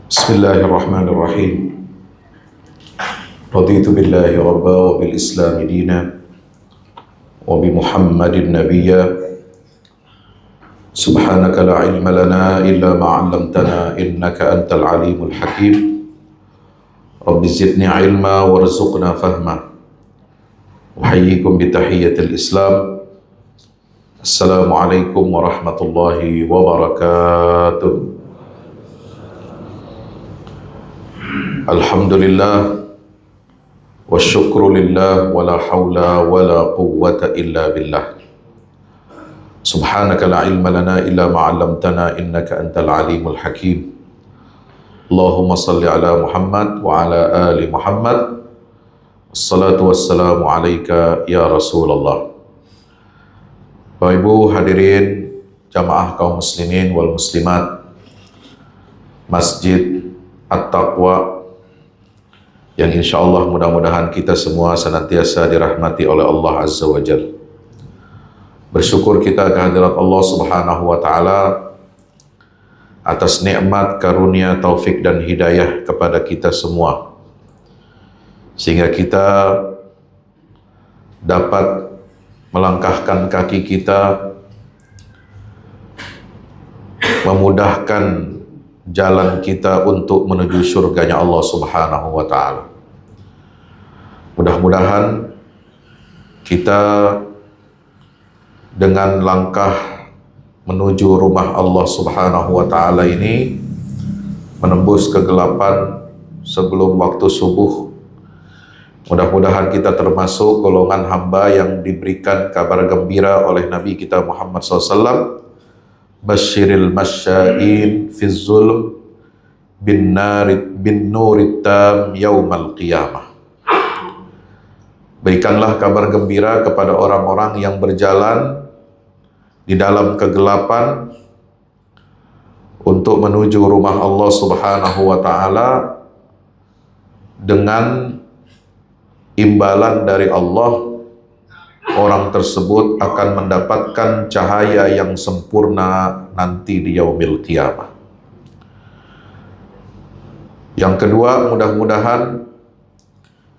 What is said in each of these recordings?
Bismillahirrahmanirrahim. Raditu billahi rabba wa bil islami dina wa bi Muhammadin nabiyya. Subhanaka la ilma lana illa ma 'allamtana innaka antal alimul hakim. Rabbi zidni ilma warzuqna fahma. Uhayyikum bi tahiyyatil Islam. Assalamualaikum warahmatullahi wabarakatuh. Alhamdulillah wa syukru lillah wa la hawla wa la quwwata illa billah. Subhanaka la ilma lana illa ma 'allamtana innaka antal alimul hakim. Allahumma salli ala Muhammad wa ala ali Muhammad. Wassalatu wassalamu alaika ya Rasulullah. Bapak Ibu hadirin jamaah kaum muslimin wal muslimat Masjid At-Taqwa, yang insya Allah mudah-mudahan kita semua senantiasa dirahmati oleh Allah Azza wa Jalla. Bersyukur kita kehadirat Allah Subhanahu wa Ta'ala atas nikmat, karunia, taufik dan hidayah kepada kita semua, sehingga kita dapat melangkahkan kaki kita, memudahkan jalan kita untuk menuju surganya Allah Subhanahu wa Ta'ala. Mudah-mudahan kita dengan langkah menuju rumah Allah Subhanahu wa Ta'ala ini menembus kegelapan sebelum waktu subuh. Mudah-mudahan kita termasuk golongan hamba yang diberikan kabar gembira oleh Nabi kita Muhammad SAW. Basyiril masya'in fi zulm bin nurit tam yaumal qiyamah. Berikanlah kabar gembira kepada orang-orang yang berjalan di dalam kegelapan untuk menuju rumah Allah Subhanahu wa Ta'ala dengan imbalan dari Allah. Orang tersebut akan mendapatkan cahaya yang sempurna nanti di yaumil qiyamah. Yang kedua, mudah-mudahan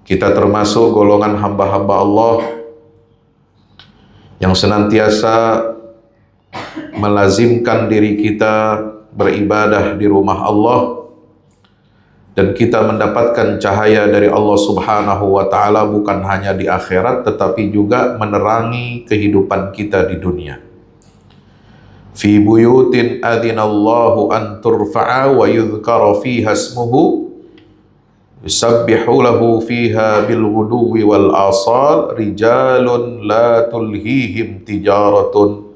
kita termasuk golongan hamba-hamba Allah yang senantiasa melazimkan diri kita beribadah di rumah Allah, dan kita mendapatkan cahaya dari Allah Subhanahu wa Ta'ala bukan hanya di akhirat tetapi juga menerangi kehidupan kita di dunia. Fi buyutin adzinallahu an turfa'a wa yudhkara fiha ismuhu yusabbihu lahu fiha bil ghuduwi wal asal rijalun la tulhihim tijaratun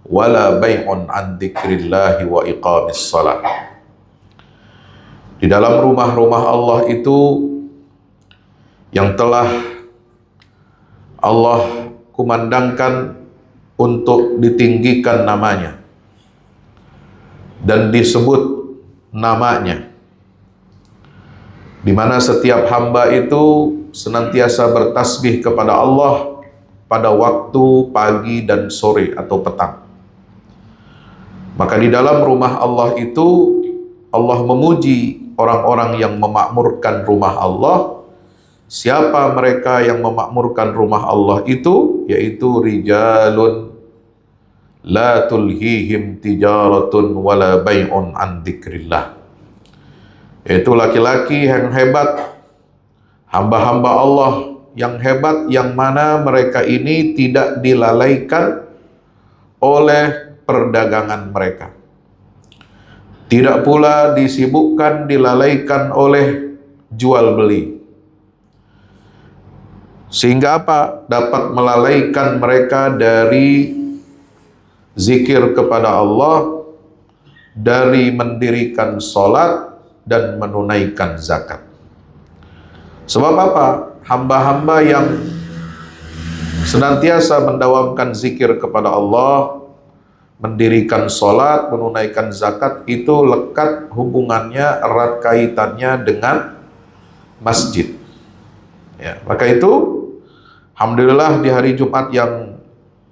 wala bai'un an dzikrillahi wa iqamis shalah. Di dalam rumah-rumah Allah itu yang telah Allah kumandangkan untuk ditinggikan namanya dan disebut namanya, di mana setiap hamba itu senantiasa bertasbih kepada Allah pada waktu pagi dan sore atau petang. Maka di dalam rumah Allah itu Allah memuji orang-orang yang memakmurkan rumah Allah. Siapa mereka yang memakmurkan rumah Allah itu? Yaitu rijalun la tulhihim tijaratun wala bai'un an dzikrillah. Yaitu laki-laki yang hebat, hamba-hamba Allah yang hebat, yang mana mereka ini tidak dilalaikan oleh perdagangan mereka, tidak pula disibukkan, dilalaikan oleh jual beli. Sehingga apa? Dapat melalaikan mereka dari zikir kepada Allah, dari mendirikan sholat dan menunaikan zakat. Sebab apa? Hamba-hamba yang senantiasa mendawamkan zikir kepada Allah, mendirikan sholat, menunaikan zakat, itu lekat hubungannya, erat kaitannya dengan masjid. Ya, maka itu alhamdulillah di hari Jumat yang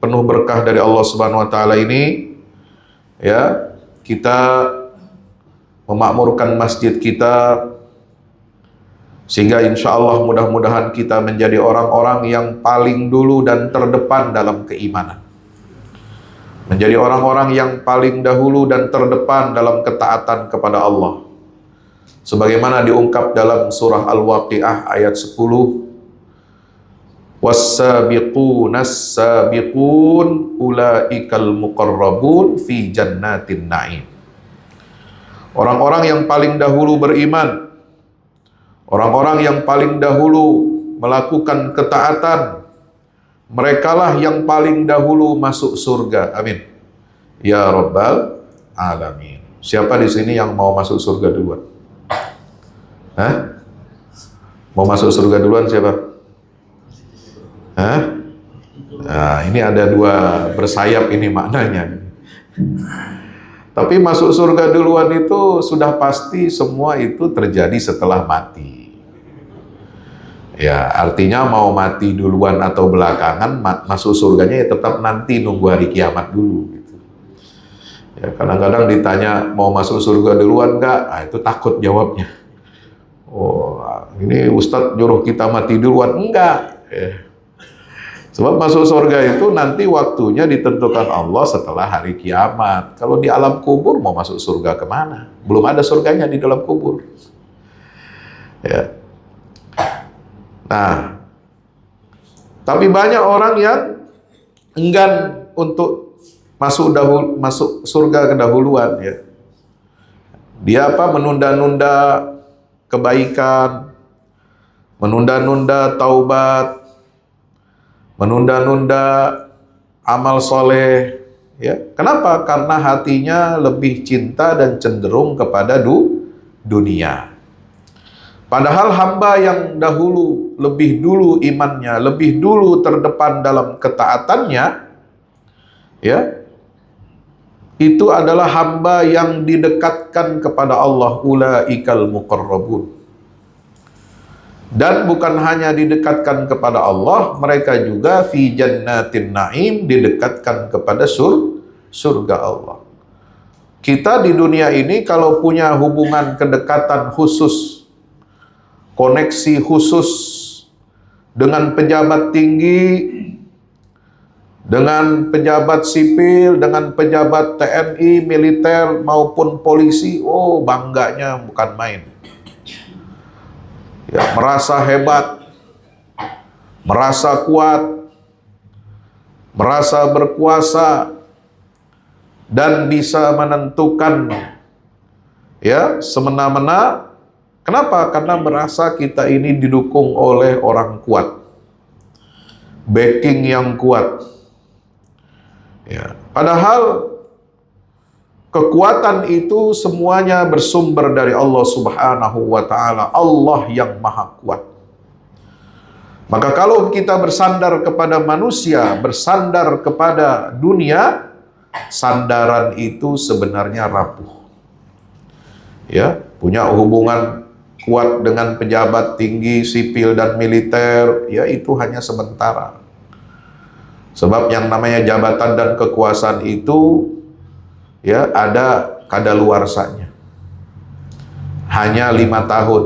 penuh berkah dari Allah Subhanahu wa Ta'ala ini, ya, kita memakmurkan masjid kita, sehingga insya Allah mudah-mudahan kita menjadi orang-orang yang paling dulu dan terdepan dalam keimanan. Menjadi orang-orang yang paling dahulu dan terdepan dalam ketaatan kepada Allah. Sebagaimana diungkap dalam surah Al-Waqi'ah ayat 10. Was-sabiqunas sabiqun ulaikal muqarrabun fi jannatin na'im. Orang-orang yang paling dahulu beriman, orang-orang yang paling dahulu melakukan ketaatan, merekalah yang paling dahulu masuk surga. Amin. Ya Rabbal Alamin. Siapa di sini yang mau masuk surga duluan? Hah? Mau masuk surga duluan siapa? Hah? Nah, ini ada dua bersayap ini maknanya. Tapi masuk surga duluan itu sudah pasti semua itu terjadi setelah mati. Ya, artinya mau mati duluan atau belakangan, masuk surganya ya tetap nanti nunggu hari kiamat dulu. Gitu. Ya, kadang-kadang ditanya mau masuk surga duluan enggak? Ah, itu takut jawabnya. Oh, ini Ustadz nyuruh kita mati duluan. Enggak. Sebab masuk surga itu nanti waktunya ditentukan Allah setelah hari kiamat. Kalau di alam kubur mau masuk surga kemana? Belum ada surganya di dalam kubur. Ya. Nah, tapi banyak orang yang enggan untuk masuk surga kedahuluan. Ya. Dia apa? Menunda-nunda kebaikan, menunda-nunda taubat, menunda-nunda amal soleh, ya. Kenapa? Karena hatinya lebih cinta dan cenderung kepada dunia. Padahal hamba yang dahulu, lebih dulu imannya, lebih dulu terdepan dalam ketaatannya, ya, itu adalah hamba yang didekatkan kepada Allah, ulaikal muqarrabun. Dan bukan hanya didekatkan kepada Allah, mereka juga fi jannatin na'im, didekatkan kepada surga Allah. Kita di dunia ini kalau punya hubungan kedekatan khusus, koneksi khusus dengan pejabat tinggi, dengan pejabat sipil, dengan pejabat TNI, militer maupun polisi, oh bangganya bukan main. Ya, merasa hebat, merasa kuat, merasa berkuasa, dan bisa menentukan ya semena-mena. Kenapa? Karena merasa kita ini didukung oleh orang kuat, backing yang kuat. Ya, padahal kekuatan itu semuanya bersumber dari Allah Subhanahu wa Ta'ala, Allah yang Maha Kuat. Maka kalau kita bersandar kepada manusia, bersandar kepada dunia, sandaran itu sebenarnya rapuh. Ya, punya hubungan kuat dengan pejabat tinggi, sipil dan militer, ya itu hanya sementara. Sebab yang namanya jabatan dan kekuasaan itu ya ada kadaluarsanya, hanya 5 tahun.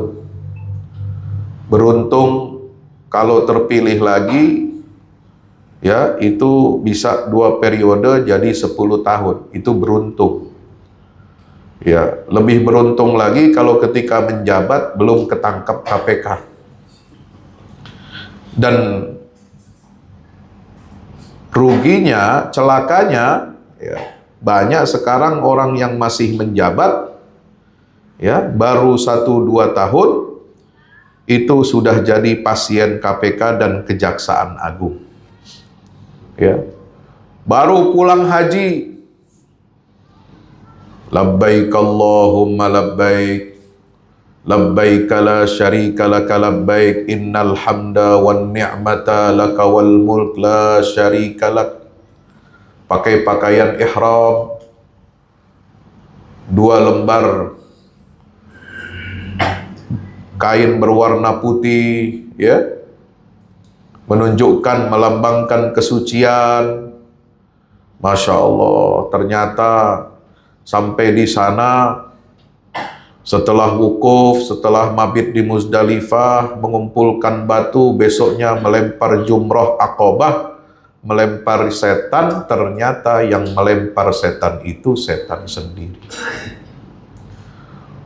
Beruntung kalau terpilih lagi, ya itu bisa 2 periode jadi 10 tahun. Itu beruntung. Ya, lebih beruntung lagi kalau ketika menjabat belum ketangkap KPK. Dan ruginya, celakanya, ya, banyak sekarang orang yang masih menjabat, ya baru 1-2 tahun, itu sudah jadi pasien KPK dan Kejaksaan Agung. Ya, baru pulang haji, labbaik Allahumma labbaik, labbaik la syarika laka labbaik, innal hamda wan ni'mata laka wal mulk la syarika lak. Pakai pakaian ihram, 2 lembar kain berwarna putih, ya, menunjukkan, melambangkan kesucian. Masya Allah, ternyata sampai di sana Setelah wukuf, setelah mabit di Muzdalifah, mengumpulkan batu, besoknya melempar jumroh Aqabah, melempar setan, ternyata yang melempar setan itu setan sendiri.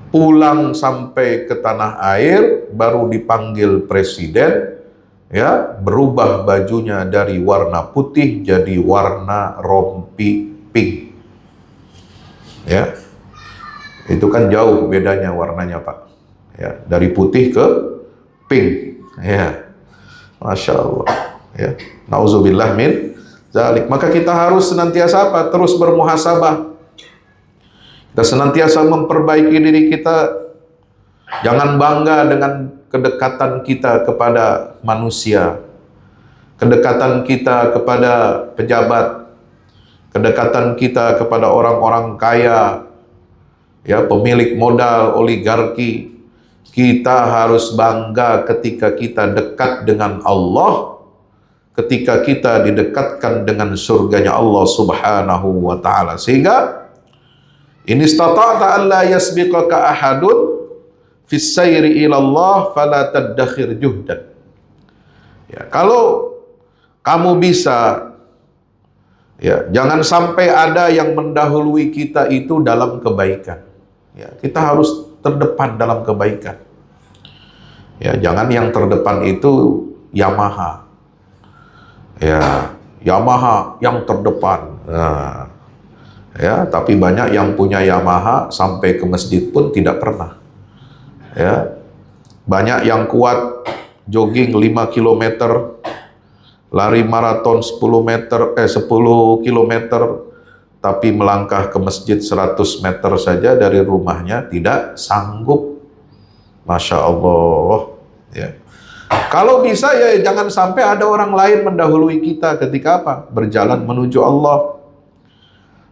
Pulang sampai ke tanah air, baru dipanggil presiden, ya, berubah bajunya dari warna putih jadi warna rompi pink. Ya. Itu kan jauh bedanya warnanya, Pak. Ya, dari putih ke pink. Ya. Masya Allah. Ya. Nauzubillah min zalik. Maka kita harus senantiasa apa? Terus bermuhasabah. Kita senantiasa memperbaiki diri kita. Jangan bangga dengan kedekatan kita kepada manusia. Kedekatan kita kepada pejabat. Kedekatan kita kepada orang-orang kaya. Ya, pemilik modal, oligarki. Kita harus bangga ketika kita dekat dengan Allah, ketika kita didekatkan dengan surganya Allah Subhanahu wa ta'ala. Sehingga in istata'ta an la yasbiqaka ahadun fis sayri ila Allah fala tadakhir juhdan. Ya, kalau kamu bisa, ya, jangan sampai ada yang mendahului kita itu dalam kebaikan. Ya, kita harus terdepan dalam kebaikan. Ya, jangan yang terdepan itu Yamaha. Ya, Yamaha yang terdepan. Nah, ya, tapi banyak yang punya Yamaha sampai ke masjid pun tidak pernah. Ya, banyak yang kuat jogging 5 km, lari maraton 10 km, tapi melangkah ke masjid 100 meter saja dari rumahnya tidak sanggup. Masya Allah. Ya. Kalau bisa ya jangan sampai ada orang lain mendahului kita ketika apa? Berjalan menuju Allah.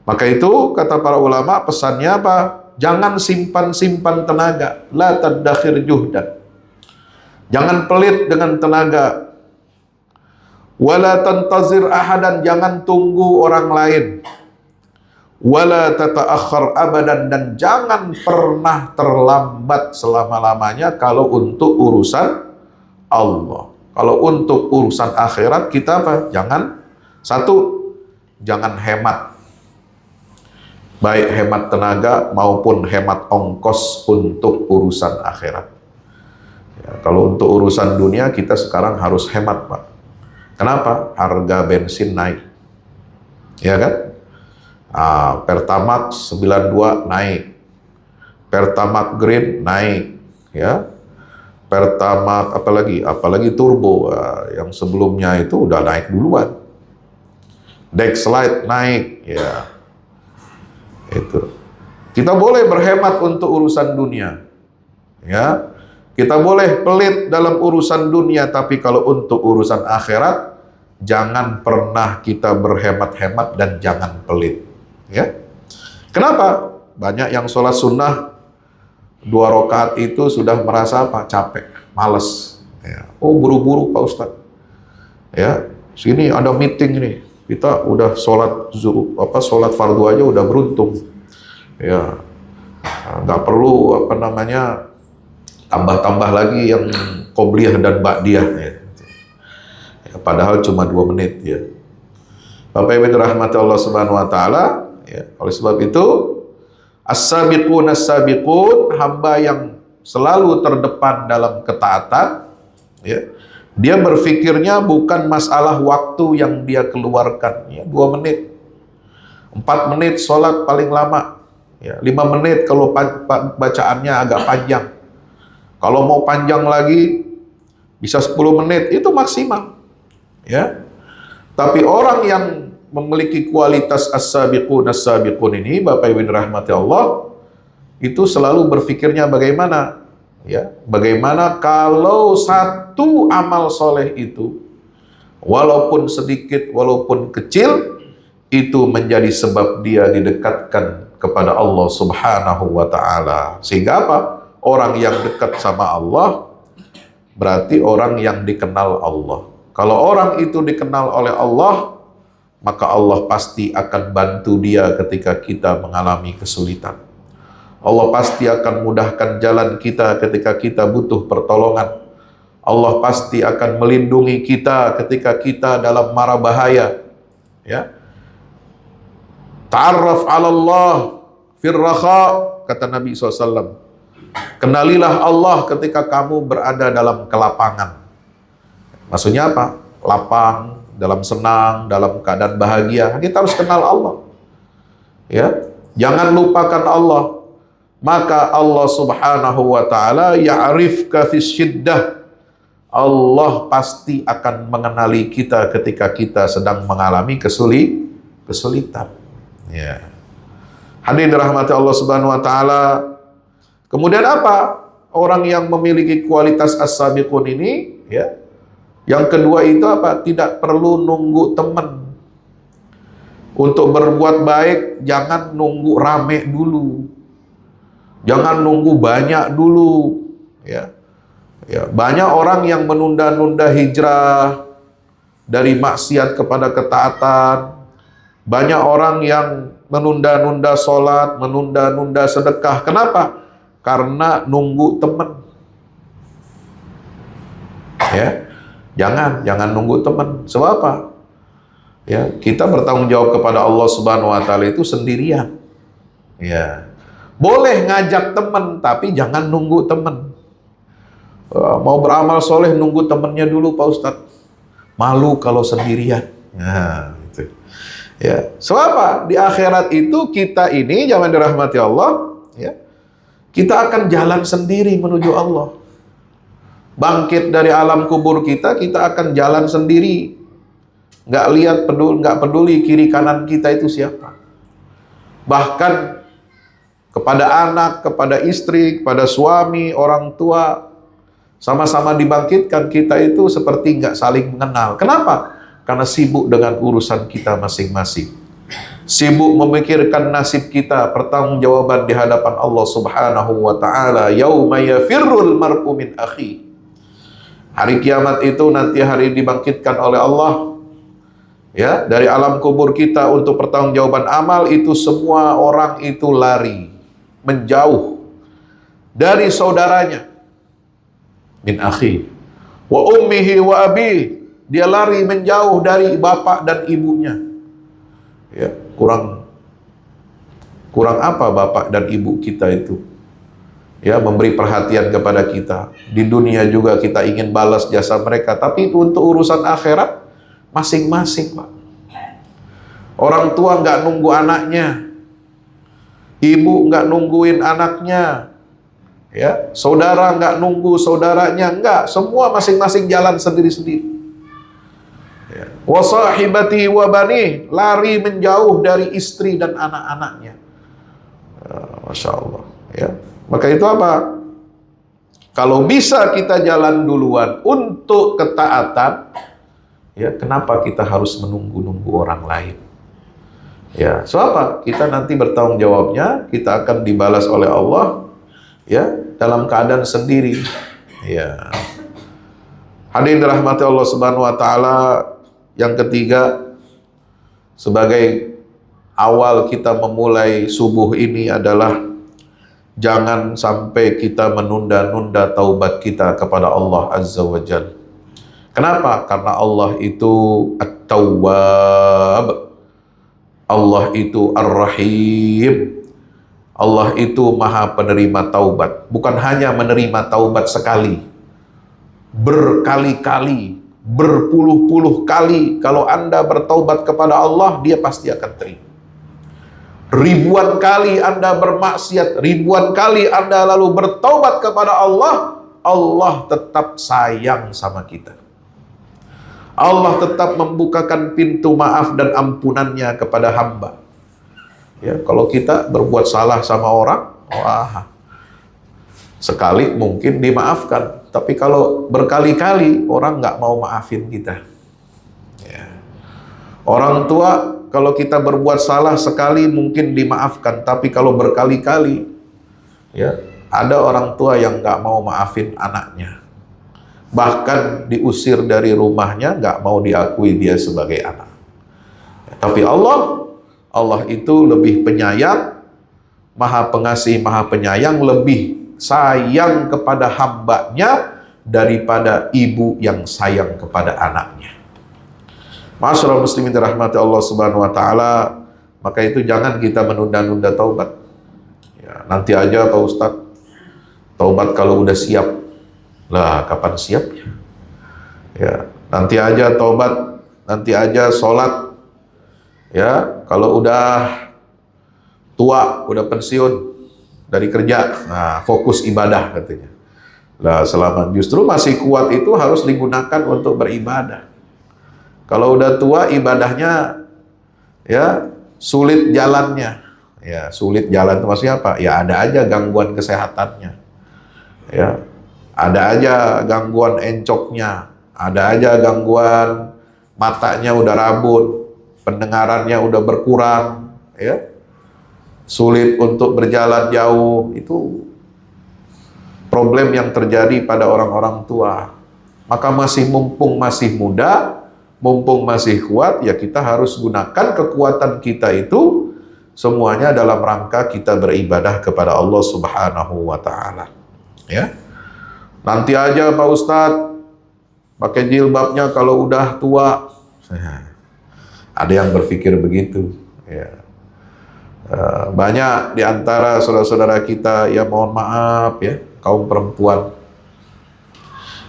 Maka itu kata para ulama, pesannya apa? Jangan simpan-simpan tenaga. La tadakhir juhdan. Jangan pelit dengan tenaga. Wala tantazir ahadan. Jangan tunggu orang lain. Wala tata'akhir abadan, dan jangan pernah terlambat selama-lamanya kalau untuk urusan Allah. Kalau untuk urusan akhirat kita apa? Jangan hemat. Baik hemat tenaga maupun hemat ongkos untuk urusan akhirat. Ya, kalau untuk urusan dunia kita sekarang harus hemat, Pak. Kenapa? Harga bensin naik. Ya kan? Pertamax 92 naik, Pertamax Green naik, ya, Pertamax apalagi turbo, yang sebelumnya itu udah naik duluan, Dexlite naik, ya, itu. Kita boleh berhemat untuk urusan dunia, ya, kita boleh pelit dalam urusan dunia, tapi kalau untuk urusan akhirat jangan pernah kita berhemat-hemat dan jangan pelit. Ya, kenapa? Banyak yang sholat sunnah 2 rakaat itu sudah merasa apa? Capek, males. Ya. Oh, buru-buru Pak Ustadz. Ya, sini ada meeting nih. Kita udah sholat fardu aja udah beruntung. Ya, nggak perlu tambah-tambah lagi yang qobliyah dan ba'diyah. Ya. Ya, padahal cuma 2 menit ya. Bapak Ibu rahmati Allah Subhanahu wa taala. Ya, oleh sebab itu as-sabiqun as-sabiqun, hamba yang selalu terdepan dalam ketaatan, ya, dia berpikirnya bukan masalah waktu yang dia keluarkan, ya, 2 menit, 4 menit sholat paling lama, ya, 5 menit kalau bacaannya agak panjang, kalau mau panjang lagi bisa 10 menit, itu maksimal, ya. Tapi orang yang memiliki kualitas as-sabiqun as-sabiqun ini, Bapak Ibu rahmati Allah, itu selalu berpikirnya bagaimana, ya, bagaimana kalau satu amal soleh itu walaupun sedikit, walaupun kecil, itu menjadi sebab dia didekatkan kepada Allah Subhanahu wa ta'ala. Sehingga apa? Orang yang dekat sama Allah berarti orang yang dikenal Allah. Kalau orang itu dikenal oleh Allah, maka Allah pasti akan bantu dia ketika kita mengalami kesulitan. Allah pasti akan mudahkan jalan kita ketika kita butuh pertolongan. Allah pasti akan melindungi kita ketika kita dalam mara bahaya. Ya. Ta'arraf 'ala Allah fir raha, kata Nabi SAW. Kenalilah Allah ketika kamu berada dalam kelapangan. Maksudnya apa? Lapang, dalam senang, dalam keadaan bahagia. Kita harus kenal Allah. Ya, jangan lupakan Allah. Maka Allah Subhanahu wa taala ya'rifka fis syiddah. Allah pasti akan mengenali kita ketika kita sedang mengalami kesulitan. Ya. Hadirin dirahmati Allah Subhanahu wa taala. Kemudian apa? Orang yang memiliki kualitas as-sabiqun ini, ya. Yang kedua itu apa? Tidak perlu nunggu teman. Untuk berbuat baik jangan nunggu rame dulu. Jangan nunggu banyak dulu, ya. Ya, banyak orang yang menunda-nunda hijrah dari maksiat kepada ketaatan. Banyak orang yang menunda-nunda sholat, menunda-nunda sedekah. Kenapa? Karena nunggu teman. Ya, jangan nunggu teman. Sebab apa? Ya, kita bertanggung jawab kepada Allah Subhanahu wa taala itu sendirian. Ya. Boleh ngajak teman, tapi jangan nunggu teman. Mau beramal soleh nunggu temennya dulu Pak Ustadz. Malu kalau sendirian. Nah, gitu. Ya, sebab apa? Di akhirat itu kita ini jangan dirahmati Allah, ya. Kita akan jalan sendiri menuju Allah. Bangkit dari alam kubur kita akan jalan sendiri. Nggak peduli kiri kanan kita itu siapa. Bahkan kepada anak, kepada istri, kepada suami, orang tua, sama-sama dibangkitkan, kita itu seperti nggak saling mengenal. Kenapa? Karena sibuk dengan urusan kita masing-masing. Sibuk memikirkan nasib kita, pertanggungjawaban di hadapan Allah Subhanahu wa taala. Yauma yafirrul mar'u min akhi. Hari kiamat itu nanti hari dibangkitkan oleh Allah. Ya, dari alam kubur kita untuk pertanggungjawaban amal itu semua orang itu lari, menjauh dari saudaranya. Min akhi wa ummihi wa abi, dia lari menjauh dari bapak dan ibunya. Ya, kurang apa bapak dan ibu kita itu? Ya, memberi perhatian kepada kita. Di dunia juga kita ingin balas jasa mereka, tapi untuk urusan akhirat masing-masing, Pak. Orang tua nggak nunggu anaknya, ibu nggak nungguin anaknya. Ya, saudara nggak nunggu saudaranya, enggak, semua masing-masing jalan sendiri-sendiri. Ya. Wa sahibati wa bani, lari menjauh dari istri dan anak-anaknya. Masya Allah. Ya. Maka itu apa? Kalau bisa kita jalan duluan untuk ketaatan, ya kenapa kita harus menunggu-nunggu orang lain? Ya, so apa? Kita nanti bertanggung jawabnya, kita akan dibalas oleh Allah. Ya, dalam keadaan sendiri. Ya. Hadirin dirahmati Allah Subhanahu wa taala, yang ketiga sebagai awal kita memulai subuh ini adalah jangan sampai kita menunda-nunda taubat kita kepada Allah Azza wa Jalla. Kenapa? Karena Allah itu At-Tawwab. Allah itu Ar-Rahim. Allah itu maha penerima taubat. Bukan hanya menerima taubat sekali, berkali-kali, berpuluh-puluh kali. Kalau Anda bertaubat kepada Allah, dia pasti akan terima. Ribuan kali Anda bermaksiat, ribuan kali Anda lalu bertaubat kepada Allah, Allah tetap sayang sama kita. Allah tetap membukakan pintu maaf dan ampunannya kepada hamba. Ya, kalau kita berbuat salah sama orang, wah, sekali mungkin dimaafkan, tapi kalau berkali-kali orang nggak mau maafin kita. Ya. Orang tua, kalau kita berbuat salah sekali mungkin dimaafkan, tapi kalau berkali-kali, ya, ada orang tua yang nggak mau maafin anaknya, bahkan diusir dari rumahnya, nggak mau diakui dia sebagai anak. Tapi Allah itu lebih penyayang, Maha Pengasih, Maha Penyayang, lebih sayang kepada hambanya daripada ibu yang sayang kepada anaknya. Ma'asyiral muslimin dirahmati Allah Subhanahu wa taala, maka itu jangan kita menunda-nunda taubat. Ya, nanti aja Pak Ustadz, taubat kalau udah siap. Lah, kapan siapnya? Ya, nanti aja taubat, nanti aja sholat. Ya, kalau udah tua, udah pensiun dari kerja, nah fokus ibadah katanya. Lah, selama justru masih kuat itu harus digunakan untuk beribadah. Kalau udah tua ibadahnya ya sulit jalannya. Ya, sulit jalan itu maksudnya apa? Ya ada aja gangguan kesehatannya. Ya, ada aja gangguan encoknya, ada aja gangguan matanya udah rabun, pendengarannya udah berkurang, ya. Sulit untuk berjalan jauh, itu problem yang terjadi pada orang-orang tua. Maka mumpung masih muda, mumpung masih kuat, ya kita harus gunakan kekuatan kita itu semuanya dalam rangka kita beribadah kepada Allah Subhanahu wa taala. Ya. Nanti aja Pak Ustadz pakai jilbabnya kalau udah tua. Ada yang berpikir begitu, ya. Banyak di antara saudara-saudara kita, ya mohon maaf ya, kaum perempuan.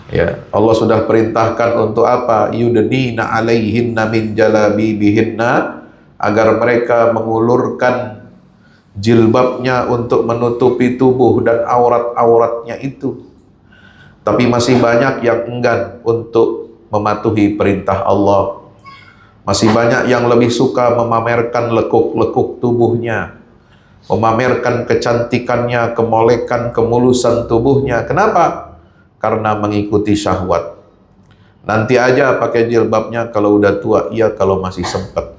Ya, Allah sudah perintahkan untuk apa? Yudnina alaihinna min jalabibihinna, agar mereka mengulurkan jilbabnya untuk menutupi tubuh dan aurat-auratnya itu. Tapi masih banyak yang enggan untuk mematuhi perintah Allah. Masih banyak yang lebih suka memamerkan lekuk-lekuk tubuhnya, memamerkan kecantikannya, kemolekan, kemulusan tubuhnya. Kenapa? Karena mengikuti syahwat. Nanti aja pakai jilbabnya kalau udah tua, iya kalau masih sempat.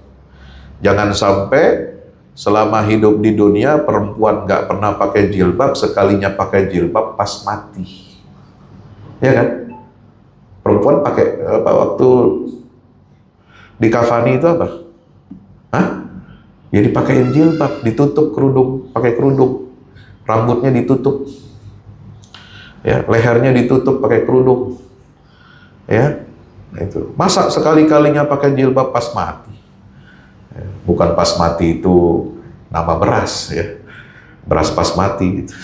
Jangan sampai selama hidup di dunia perempuan nggak pernah pakai jilbab, sekalinya pakai jilbab pas mati. Ya kan? Perempuan pakai apa waktu dikafani itu apa? Hah? Ya dipakein jilbab, ditutup kerudung, pakai kerudung. Rambutnya ditutup. Ya, lehernya ditutup pakai kerudung. Ya. Itu. Masa sekali-kalinya pakai jilbab pas mati? Bukan pas mati itu nama beras ya, beras pas mati gitu.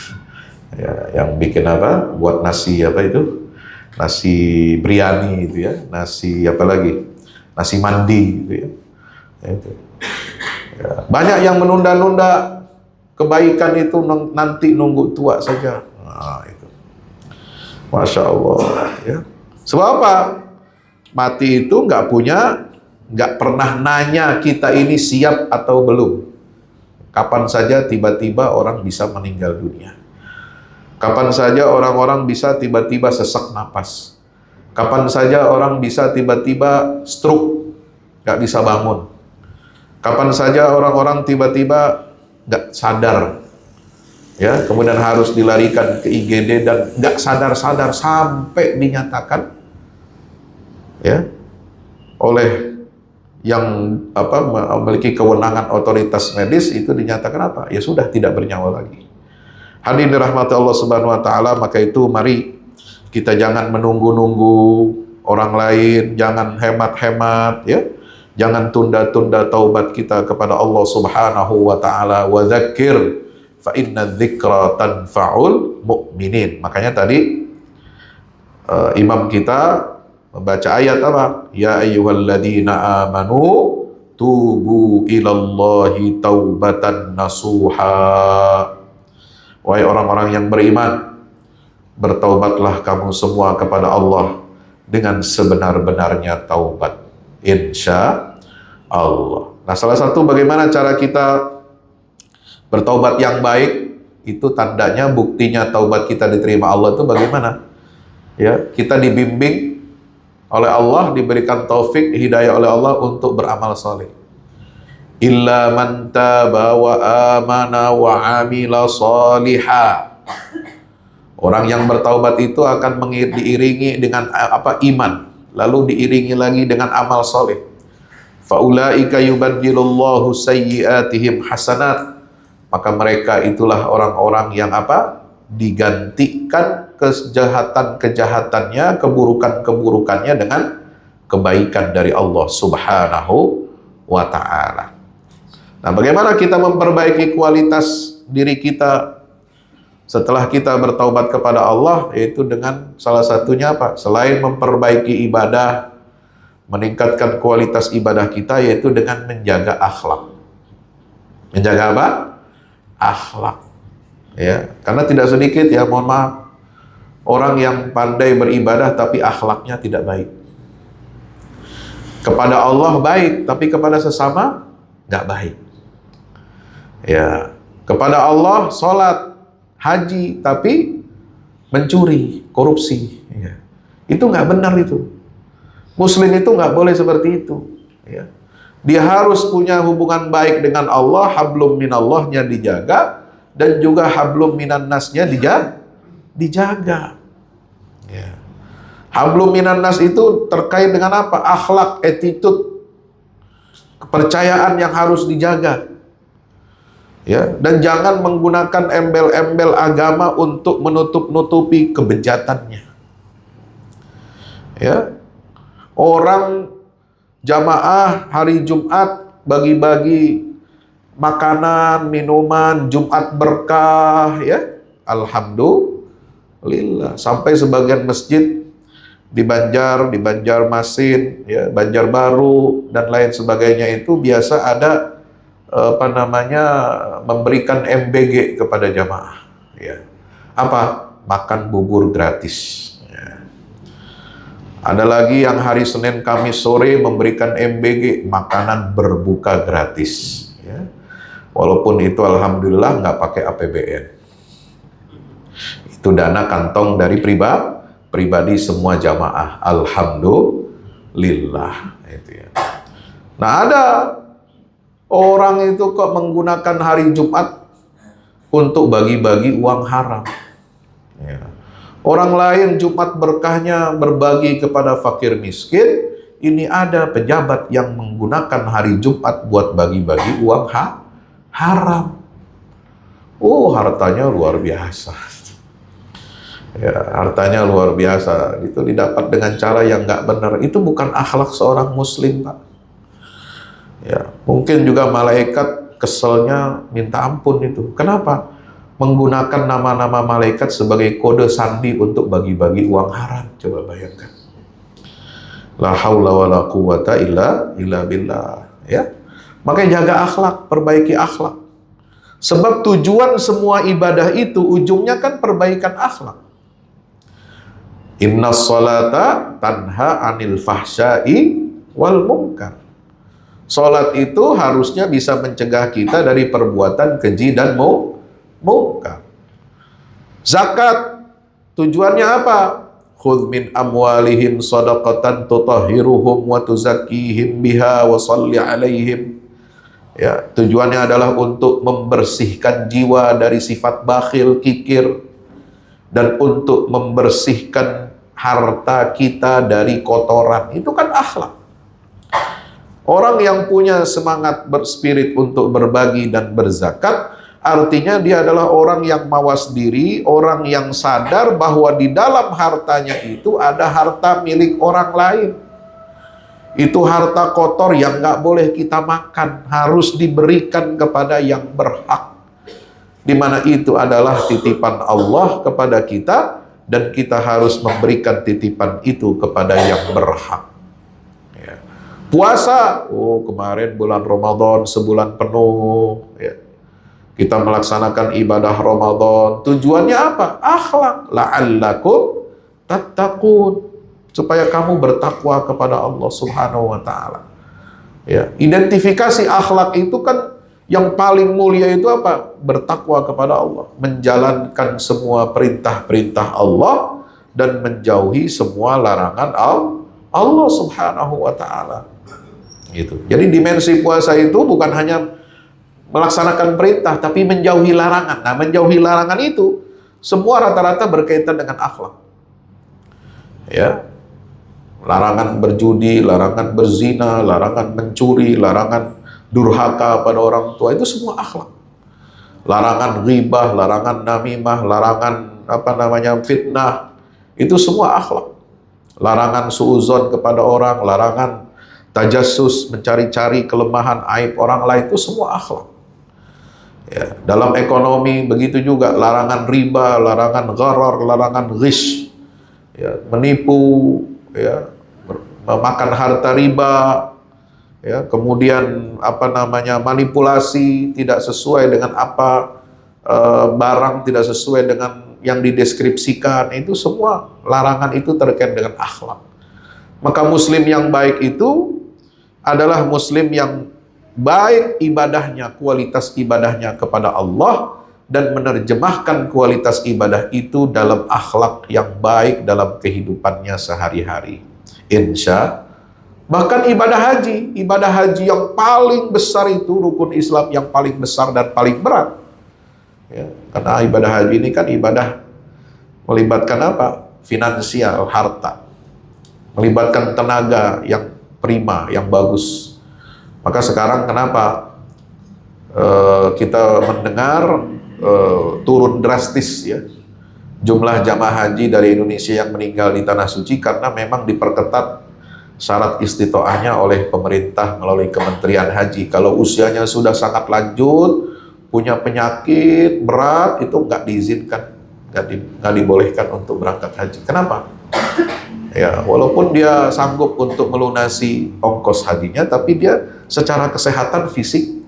Ya, yang bikin apa? Buat nasi apa itu? Nasi biryani itu ya, nasi apa lagi? Nasi mandi gitu ya. Itu. Ya, banyak yang menunda-nunda kebaikan itu nanti nunggu tua saja. Nah, itu. Masya Allah ya. Sebab apa? Mati itu nggak pernah nanya kita ini siap atau belum. Kapan saja tiba-tiba orang bisa meninggal dunia. Kapan saja orang-orang bisa tiba-tiba sesak napas. Kapan saja orang bisa tiba-tiba stroke, nggak bisa bangun. Kapan saja orang-orang tiba-tiba nggak sadar, ya, kemudian harus dilarikan ke IGD dan nggak sadar-sadar sampai dinyatakan, ya, oleh yang memiliki kewenangan otoritas medis itu dinyatakan apa? Ya sudah tidak bernyawa lagi. Hadirin dirahmati Allah Subhanahu wa taala, maka itu mari kita jangan menunggu-nunggu orang lain, jangan hemat-hemat ya. Jangan tunda-tunda taubat kita kepada Allah Subhanahu wa taala. Wa dzakir fa inna dzikra tanfa'ul mu'minin. Makanya tadi imam kita membaca ayat apa? Ya ayyuhalladzina amanu tubu ilallahi taubatan nasuha. Wahai orang-orang yang beriman, bertaubatlah kamu semua kepada Allah dengan sebenar-benarnya taubat. Insya Allah. Nah, salah satu bagaimana cara kita bertaubat yang baik, itu tandanya, buktinya taubat kita diterima Allah itu bagaimana? Ya, kita dibimbing oleh Allah, diberikan taufik, hidayah oleh Allah untuk beramal saleh. Illa man taba wa amana wa amila salihah. Orang yang bertaubat itu akan diiringi dengan apa? Iman, lalu diiringi lagi dengan amal saleh. Faulaika yubaddilullahu sayyi'atihim hasanat. maka mereka itulah orang-orang yang apa? Digantikan kejahatan-kejahatannya, keburukan-keburukannya dengan kebaikan dari Allah Subhanahu wa ta'ala. Nah, bagaimana kita memperbaiki kualitas diri kita setelah kita bertaubat kepada Allah? Yaitu dengan salah satunya apa? Selain memperbaiki ibadah, meningkatkan kualitas ibadah kita, yaitu dengan menjaga akhlak. Menjaga apa? Akhlak. Ya, karena tidak sedikit, ya, mohon maaf, orang yang pandai beribadah tapi akhlaknya tidak baik. Kepada Allah baik, tapi kepada sesama nggak baik. Ya, kepada Allah sholat, haji, tapi mencuri, korupsi. Ya. Itu nggak benar itu. Muslim itu nggak boleh seperti itu. Ya. Dia harus punya hubungan baik dengan Allah, hablum minallahnya dijaga, dan juga hablum minan nasnya dijaga. Ya. Hablum minan nas itu terkait dengan apa? Akhlak, attitude, kepercayaan yang harus dijaga. Ya, dan jangan menggunakan embel-embel agama untuk menutup-nutupi kebejatannya. Ya. Orang jamaah hari Jumat bagi-bagi makanan, minuman, Jumat berkah, ya. Alhamdulillah. Sampai sebagian masjid di Banjarmasin, ya, Banjarbaru dan lain sebagainya itu biasa ada memberikan MBG kepada jamaah. Ya. Apa? Makan bubur gratis. Ya. Ada lagi yang hari Senin, Kamis sore memberikan MBG, makanan berbuka gratis. Ya. Walaupun itu alhamdulillah nggak pakai APBN. Itu dana kantong dari pribadi semua jamaah. Alhamdulillah. Itu ya. Nah, ada orang itu kok menggunakan hari Jumat untuk bagi-bagi uang haram. Ya. Orang lain Jumat berkahnya berbagi kepada fakir miskin. Ini ada pejabat yang menggunakan hari Jumat buat bagi-bagi uang haram. Oh, hartanya luar biasa. Ya, hartanya luar biasa. Itu didapat dengan cara yang nggak benar. Itu bukan akhlak seorang muslim, Pak. Ya, mungkin juga malaikat keselnya minta ampun itu. Kenapa? Menggunakan nama-nama malaikat sebagai kode sandi untuk bagi-bagi uang haram. Coba bayangkan. La haula wa la quwata illa billah. Ya. Makanya jaga akhlak, perbaiki akhlak. Sebab tujuan semua ibadah itu ujungnya kan perbaikan akhlak. Inna sholata tanha anil fahsya'i wal munkar. Sholat itu harusnya bisa mencegah kita dari perbuatan keji dan munkar. Zakat tujuannya apa? Khudh min amwalihim shadaqatan tutahhiruhum wa tuzakkihim biha wa shalli alaihim. Ya, tujuannya adalah untuk membersihkan jiwa dari sifat bakhil, kikir, dan untuk membersihkan harta kita dari kotoran. Itu kan akhlak. Orang yang punya semangat berspirit untuk berbagi dan berzakat, artinya dia adalah orang yang mawas diri, orang yang sadar bahwa di dalam hartanya itu ada harta milik orang lain. Itu harta kotor yang nggak boleh kita makan, harus diberikan kepada yang berhak. Di mana itu adalah titipan Allah kepada kita, dan kita harus memberikan titipan itu kepada yang berhak. Ya. Puasa, kemarin bulan Ramadan sebulan penuh, ya. Kita melaksanakan ibadah Ramadan. Tujuannya apa? Akhlak. La'allakum tattaqun. Supaya kamu bertakwa kepada Allah Subhanahu wa ta'ala. Ya, identifikasi akhlak itu kan yang paling mulia itu apa? Bertakwa kepada Allah, menjalankan semua perintah-perintah Allah dan menjauhi semua larangan Allah Subhanahu wa ta'ala. Gitu. Jadi dimensi puasa itu bukan hanya melaksanakan perintah, tapi menjauhi larangan. Nah, menjauhi larangan itu semua rata-rata berkaitan dengan akhlak. Ya, larangan berjudi, larangan berzina, larangan mencuri, larangan durhaka pada orang tua, itu semua akhlak. larangan ghibah, larangan namimah, larangan fitnah, itu semua akhlak. Larangan suudzon kepada orang, larangan tajassus, mencari-cari kelemahan aib orang lain, itu semua akhlak. Ya, dalam ekonomi begitu juga, larangan riba, larangan gharar, larangan ghish, ya, menipu, ya, memakan harta riba, ya, kemudian manipulasi tidak sesuai dengan barang tidak sesuai dengan yang dideskripsikan, itu semua larangan itu terkait dengan akhlak. Maka muslim yang baik itu adalah muslim yang baik ibadahnya, kualitas ibadahnya kepada Allah, dan menerjemahkan kualitas ibadah itu dalam akhlak yang baik dalam kehidupannya sehari-hari. Bahkan ibadah haji yang paling besar itu, rukun Islam yang paling besar dan paling berat. Ya, karena ibadah haji ini kan ibadah melibatkan finansial, harta, melibatkan tenaga yang prima, yang bagus. Maka sekarang kenapa kita mendengar turun drastis ya jumlah jamaah haji dari Indonesia yang meninggal di Tanah Suci, karena memang diperketat syarat istitoahnya oleh pemerintah melalui Kementerian Haji. Kalau usianya sudah sangat lanjut, punya penyakit berat, itu nggak diizinkan, nggak dibolehkan untuk berangkat haji. Kenapa? Ya, walaupun dia sanggup untuk melunasi ongkos hajinya, tapi dia secara kesehatan fisik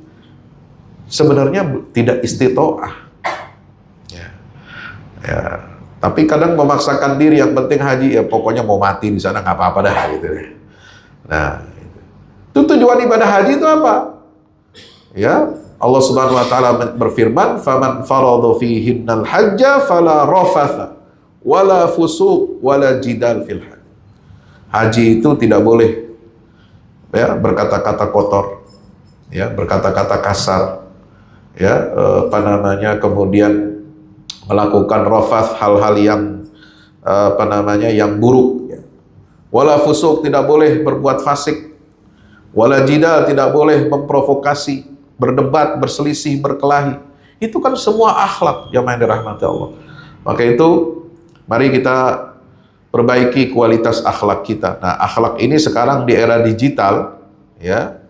sebenarnya tidak istitoah. Ya, tapi kadang memaksakan diri, yang penting haji, ya pokoknya mau mati di sana nggak apa-apa dah gitu. Nah, itu tujuan ibadah haji itu apa? Ya, Allah Subhanahu wa taala berfirman, "Faman farada fihinnal hajja fala rafatha wala fusuq wala jidal fil hajj." Haji itu tidak boleh ya berkata-kata kotor, ya, berkata-kata kasar, ya, kemudian melakukan rafath, hal-hal yang yang buruk, ya. Wala fusuq, tidak boleh berbuat fasik. Wala jidal, tidak boleh memprovokasi, berdebat, berselisih, berkelahi. Itu kan semua akhlak jamaah yang dirahmati Allah. Maka itu mari kita perbaiki kualitas akhlak kita. Nah, akhlak ini sekarang di era digital, ya,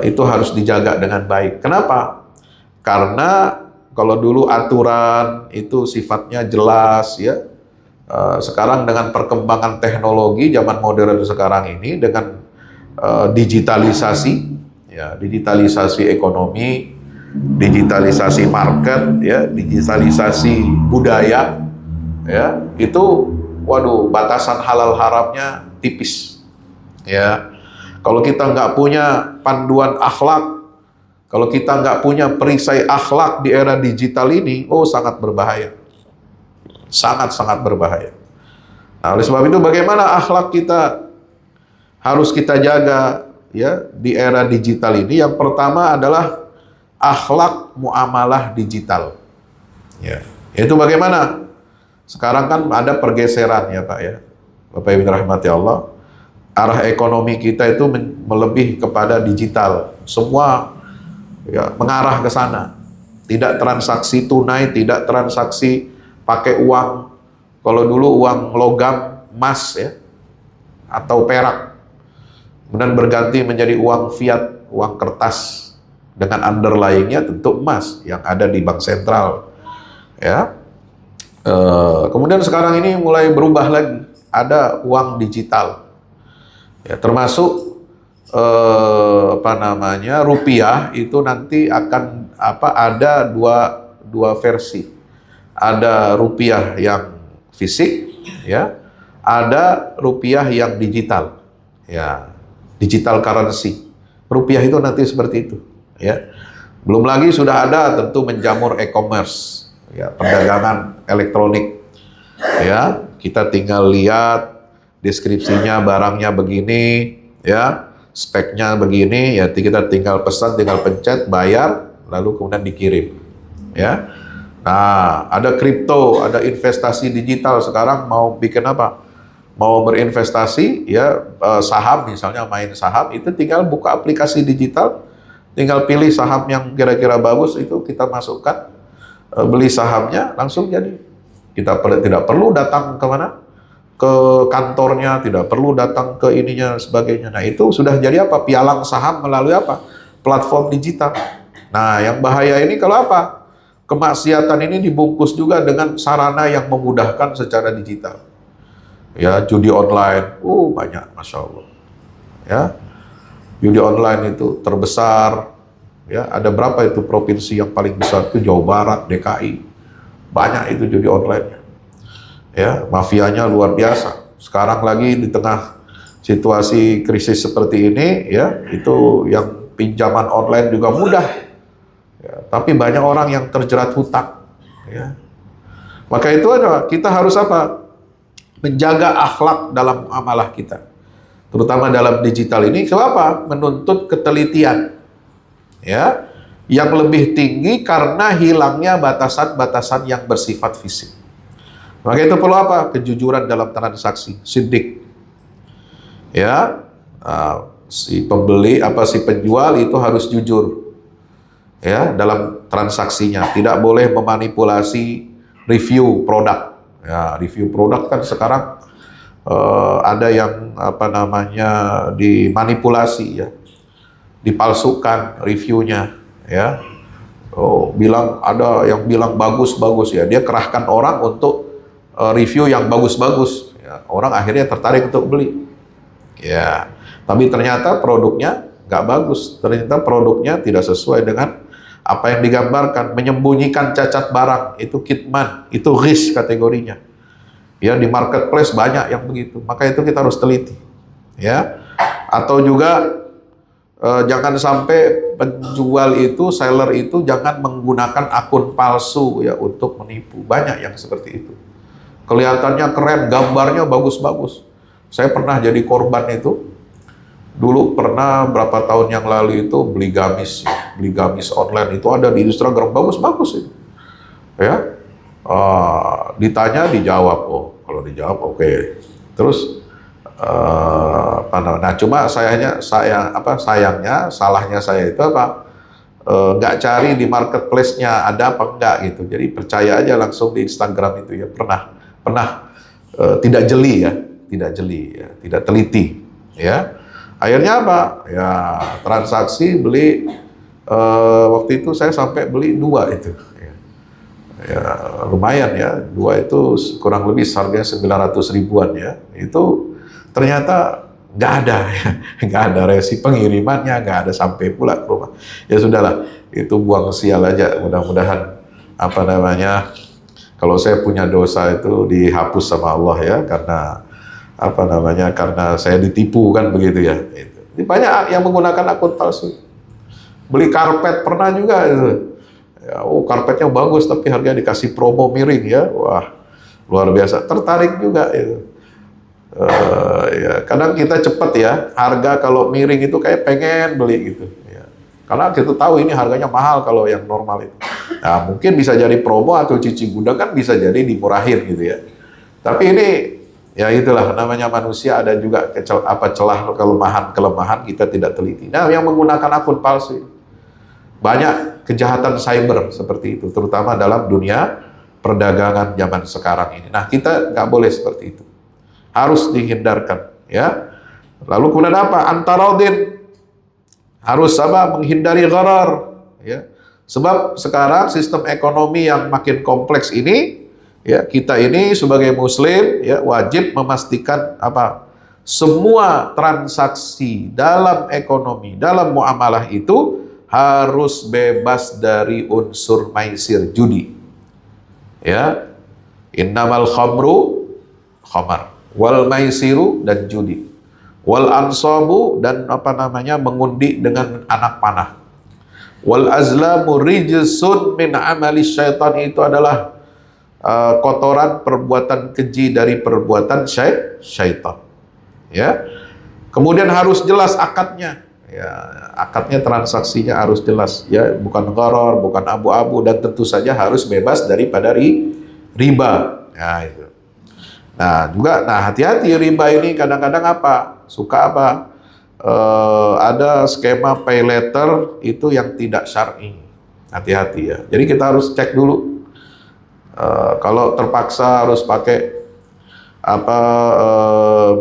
itu harus dijaga dengan baik. Kenapa? Karena kalau dulu aturan itu sifatnya jelas, ya. Sekarang dengan perkembangan teknologi zaman modern sekarang ini, dengan digitalisasi, ya, digitalisasi ekonomi, digitalisasi market, ya, digitalisasi budaya, ya, itu waduh, batasan halal haramnya tipis. Ya, kalau kita nggak punya panduan akhlak, kalau kita nggak punya perisai akhlak di era digital ini, oh sangat berbahaya, sangat-sangat berbahaya. Nah, oleh sebab itu bagaimana akhlak kita harus kita jaga, ya, di era digital ini? Yang pertama adalah akhlak muamalah digital. Ya, itu bagaimana? Sekarang kan ada pergeseran ya Pak, ya, Bapak Ibu rahmati Allah. Arah ekonomi kita itu melebih kepada digital. Semua ya mengarah ke sana. Tidak transaksi tunai, tidak transaksi pakai uang. Kalau dulu uang logam, emas ya, atau perak, kemudian berganti menjadi uang fiat, uang kertas dengan underlyingnya tentu emas yang ada di bank sentral. Ya. Kemudian sekarang ini mulai berubah lagi, ada uang digital, ya, termasuk rupiah itu nanti akan ada dua versi, ada rupiah yang fisik, ya, ada rupiah yang digital, ya, digital currency. Rupiah itu nanti seperti itu, ya. Belum lagi sudah ada tentu menjamur e-commerce, ya, perdagangan elektronik, ya, kita tinggal lihat deskripsinya, barangnya begini, ya, speknya begini, ya, kita tinggal pesan, tinggal pencet, bayar, lalu kemudian dikirim, ya. Nah, ada kripto, ada investasi digital. Sekarang mau bikin apa? Mau berinvestasi, ya, saham misalnya, main saham, itu tinggal buka aplikasi digital, tinggal pilih saham yang kira-kira bagus, itu kita masukkan, beli sahamnya, langsung jadi. Kita tidak perlu datang ke mana? Ke kantornya, tidak perlu datang ke ininya sebagainya. Nah, itu sudah jadi apa? Pialang saham melalui apa? Platform digital. Nah, yang bahaya ini kalau apa? Kemaksiatan ini dibungkus juga dengan sarana yang memudahkan secara digital. Ya, judi online, banyak, Masya Allah. Ya, judi online itu terbesar. Ya, ada berapa itu provinsi yang paling besar itu? Jawa Barat, DKI. Banyak itu judi online. Ya, mafianya luar biasa. Sekarang lagi di tengah situasi krisis seperti ini, ya, itu yang pinjaman online juga mudah. Ya, tapi banyak orang yang terjerat hutang. Ya. Maka itu adalah kita harus apa? Menjaga akhlak dalam amalah kita. Terutama dalam digital ini, kenapa? Menuntut ketelitian. Ya, yang lebih tinggi karena hilangnya batasan-batasan yang bersifat fisik. Maka itu perlu apa? Kejujuran dalam transaksi, sidik. Ya, si pembeli si penjual itu harus jujur. Ya, dalam transaksinya, tidak boleh memanipulasi review produk. Ya, review produk kan sekarang ada yang dimanipulasi, ya, dipalsukan reviewnya, ya. Bilang ada yang bilang bagus-bagus, ya, dia kerahkan orang untuk review yang bagus-bagus, ya, orang akhirnya tertarik untuk beli, ya, tapi ternyata produknya nggak bagus, ternyata produknya tidak sesuai dengan apa yang digambarkan, menyembunyikan cacat barang, itu kitman, itu ghish kategorinya, ya, di marketplace banyak yang begitu, maka itu kita harus teliti, ya, atau juga jangan sampai penjual itu, seller itu jangan menggunakan akun palsu, ya, untuk menipu, banyak yang seperti itu. Kelihatannya keren, gambarnya bagus-bagus. Saya pernah jadi korban itu. Dulu pernah berapa tahun yang lalu itu beli gamis online itu ada di Instagram bagus-bagus itu. Ya, ditanya dijawab, kalau dijawab oke. Terus nah cuma sayangnya salahnya saya itu nggak cari di marketplace-nya ada apa enggak gitu. Jadi percaya aja langsung di Instagram itu, ya, pernah tidak jeli, ya, tidak teliti, ya. Akhirnya apa? Ya, transaksi beli waktu itu saya sampai beli 2 itu. Ya, lumayan, ya, 2 itu kurang lebih harganya 900 ribuan, ya. Itu ternyata nggak ada, ya. Nggak ada resi pengirimannya, nggak ada sampai pula ke rumah. Ya sudahlah, itu buang sial aja. Mudah-mudahan kalau saya punya dosa itu dihapus sama Allah, ya, karena karena saya ditipu kan begitu, ya. Itu. Banyak yang menggunakan akun palsu. Beli karpet pernah juga itu. Ya, karpetnya bagus tapi harganya dikasih promo miring, ya. Wah, luar biasa. Tertarik juga itu. Ya, kadang kita cepat, ya, harga kalau miring itu kayak pengen beli gitu, ya. Karena kita tahu ini harganya mahal kalau yang normal itu. Nah, mungkin bisa jadi promo atau cici gudang kan bisa jadi dimurahin gitu, ya. Tapi ini, ya, itulah namanya manusia, ada juga celah kelemahan kita tidak teliti. Nah, yang menggunakan akun palsu, banyak kejahatan cyber seperti itu, terutama dalam dunia perdagangan zaman sekarang ini. Nah, kita nggak boleh seperti itu, harus dihindarkan, ya. Lalu kemudian apa? Antarodin, harus menghindari gharar, ya. Sebab sekarang sistem ekonomi yang makin kompleks ini, ya, kita ini sebagai muslim, ya, wajib memastikan semua transaksi dalam ekonomi, dalam muamalah itu harus bebas dari unsur maisir, judi. Ya, innamal khamru khamar, wal maisiru, dan judi, wal ansabu, dan mengundi dengan anak panah, wal azlamu rijsun min amali syaitan, itu adalah kotoran perbuatan keji dari perbuatan syaitan. Ya, kemudian harus jelas akadnya, ya, akadnya, transaksinya harus jelas, ya, bukan gharar, bukan abu-abu, dan tentu saja harus bebas daripada riba. Nah, itu. Nah, hati-hati riba ini kadang-kadang suka ada skema pay letter itu yang tidak syar'i. Hati-hati ya. Jadi kita harus cek dulu. Kalau terpaksa harus pakai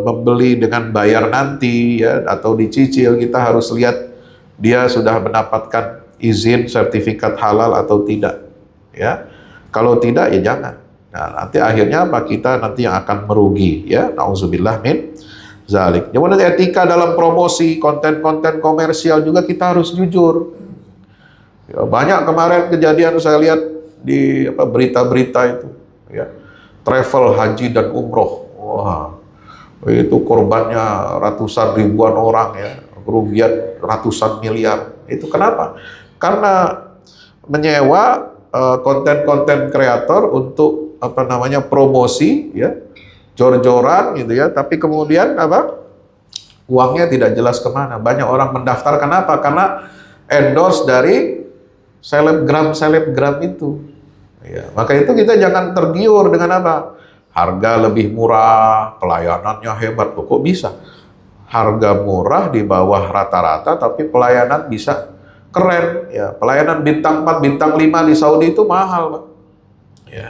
membeli dengan bayar nanti ya, atau dicicil, kita harus lihat dia sudah mendapatkan izin sertifikat halal atau tidak ya. Kalau tidak ya jangan. Nah, nanti akhirnya apa? Kita nanti yang akan merugi ya. Nauzubillah min zalik. Kemudian etika dalam promosi konten-konten komersial juga kita harus jujur. Ya, banyak kemarin kejadian saya lihat di berita-berita itu ya. Travel haji dan umroh. Wah, itu korbannya ratusan ribuan orang ya, kerugian ratusan miliar. Itu kenapa? Karena menyewa konten-konten kreator untuk promosi ya, jor-joran gitu ya, tapi kemudian uangnya tidak jelas kemana. Banyak orang mendaftar, kenapa? Karena endorse dari selebgram itu ya. Maka itu kita jangan tergiur dengan harga lebih murah, pelayanannya hebat. Kok bisa harga murah di bawah rata-rata tapi pelayanan bisa keren ya? Pelayanan bintang 4, bintang 5 di Saudi itu mahal, Pak. Ya.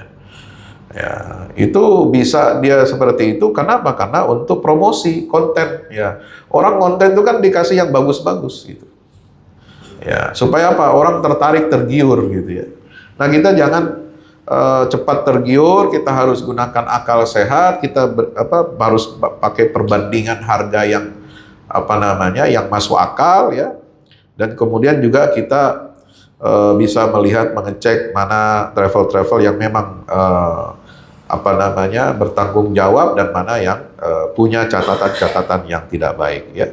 Ya, itu bisa dia seperti itu. Kenapa? Karena untuk promosi konten ya. Orang konten itu kan dikasih yang bagus-bagus gitu. Ya, supaya apa? Orang tertarik, tergiur gitu ya. Nah, kita jangan cepat tergiur, kita harus gunakan akal sehat, kita harus pakai perbandingan harga yang yang masuk akal ya. Dan kemudian juga kita bisa melihat, mengecek mana travel-travel yang memang bertanggung jawab dan mana yang punya catatan-catatan yang tidak baik ya.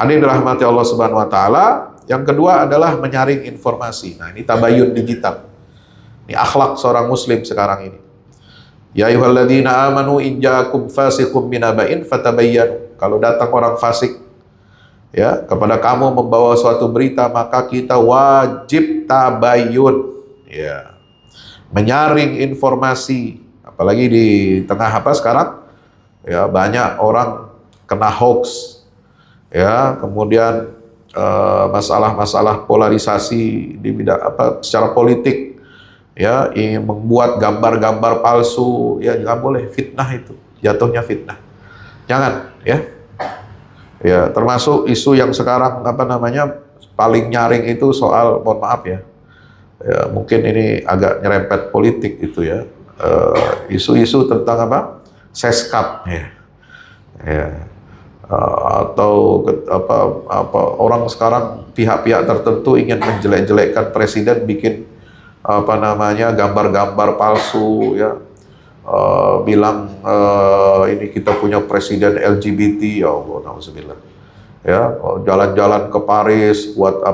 Hadirin dirahmati Allah Subhanahu wa taala. Yang kedua adalah menyaring informasi. Nah, ini tabayun digital. Ini akhlak seorang muslim sekarang ini. Ya ayyuhalladzina amanu in ja'akum fasiqun binaba'in fatabayyanu. Kalau datang orang fasik ya kepada kamu membawa suatu berita, maka kita wajib tabayyun ya. Menyaring informasi. Apalagi di tengah sekarang ya, banyak orang kena hoax ya, kemudian masalah-masalah polarisasi di bidang secara politik ya, ingin membuat gambar-gambar palsu ya, nggak boleh. Fitnah itu jatuhnya fitnah, jangan ya. Ya, termasuk isu yang sekarang paling nyaring itu soal, mohon maaf ya, ya mungkin ini agak nyerempet politik itu ya. Isu-isu tentang seskap ya, ya. Atau orang sekarang pihak-pihak tertentu ingin menjelek-jelekkan presiden, bikin gambar-gambar palsu ya, bilang ini kita punya presiden LGBT, ya Allah, nauzubillah ya, jalan-jalan ke Paris buat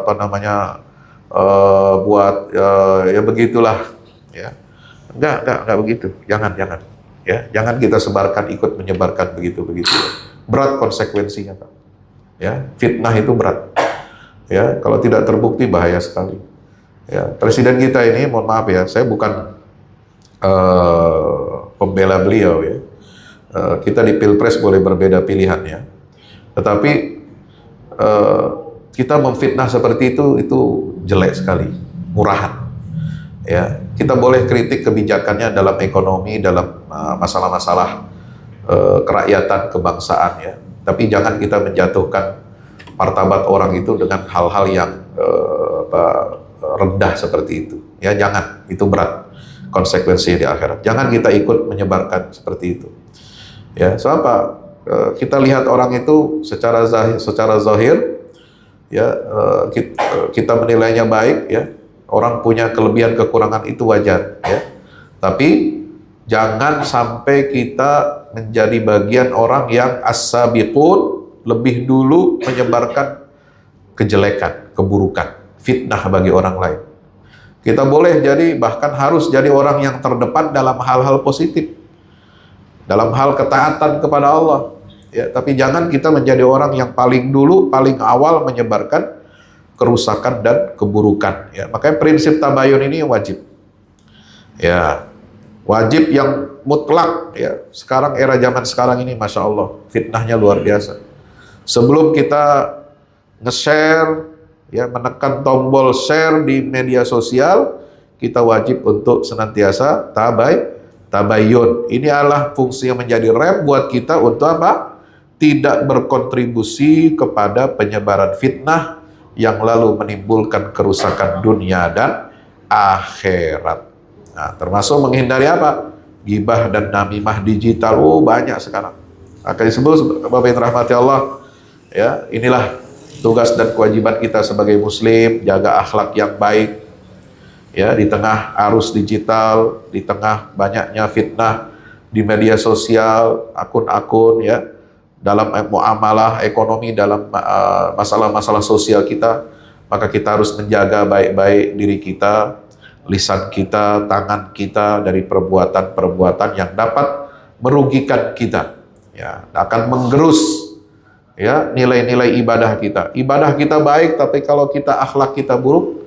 ya begitulah ya. Enggak begitu. Jangan ya. Jangan kita sebarkan, ikut menyebarkan begitu. Berat konsekuensinya, Pak. Ya, fitnah itu berat. Ya, kalau tidak terbukti bahaya sekali. Ya, presiden kita ini, mohon maaf ya, saya bukan pembela beliau ya. Kita di Pilpres boleh berbeda pilihan ya. Tetapi kita memfitnah seperti itu jelek sekali, murahan. Ya, kita boleh kritik kebijakannya dalam ekonomi, dalam masalah-masalah kerakyatan, kebangsaan ya. Tapi jangan kita menjatuhkan martabat orang itu dengan hal-hal yang rendah seperti itu. Ya, jangan, itu berat konsekuensi di akhirat. Jangan kita ikut menyebarkan seperti itu. Ya, so kita lihat orang itu secara zahir ya, kita menilainya baik ya. Orang punya kelebihan kekurangan itu wajar ya. Tapi jangan sampai kita menjadi bagian orang yang as-sabiqun, lebih dulu menyebarkan kejelekan, keburukan, fitnah bagi orang lain. Kita boleh jadi, bahkan harus jadi orang yang terdepan dalam hal-hal positif, dalam hal ketaatan kepada Allah ya. Tapi jangan kita menjadi orang yang paling dulu, paling awal menyebarkan kerusakan dan keburukan ya. Makanya prinsip tabayun ini wajib ya, wajib yang mutlak ya. Sekarang era zaman sekarang ini, masya Allah, fitnahnya luar biasa Sebelum kita nge-share, ya, menekan tombol share di media sosial, kita wajib untuk senantiasa tabayyun. Ini adalah fungsi yang menjadi rem buat kita untuk apa? Tidak berkontribusi kepada penyebaran fitnah yang lalu menimbulkan kerusakan dunia dan akhirat. Nah, termasuk menghindari apa? Ghibah dan namimah digital. Banyak sekarang. Akan disebut, Bapak yang rahmati Allah, ya, inilah tugas dan kewajiban kita sebagai muslim, jaga akhlak yang baik, ya, di tengah arus digital, di tengah banyaknya fitnah di media sosial, akun-akun, ya, dalam muamalah ekonomi, dalam masalah-masalah sosial kita, maka kita harus menjaga baik-baik diri kita, lisan kita, tangan kita dari perbuatan-perbuatan yang dapat merugikan kita, ya, akan menggerus, ya, nilai-nilai ibadah kita. Ibadah kita baik, tapi kalau kita akhlak kita buruk,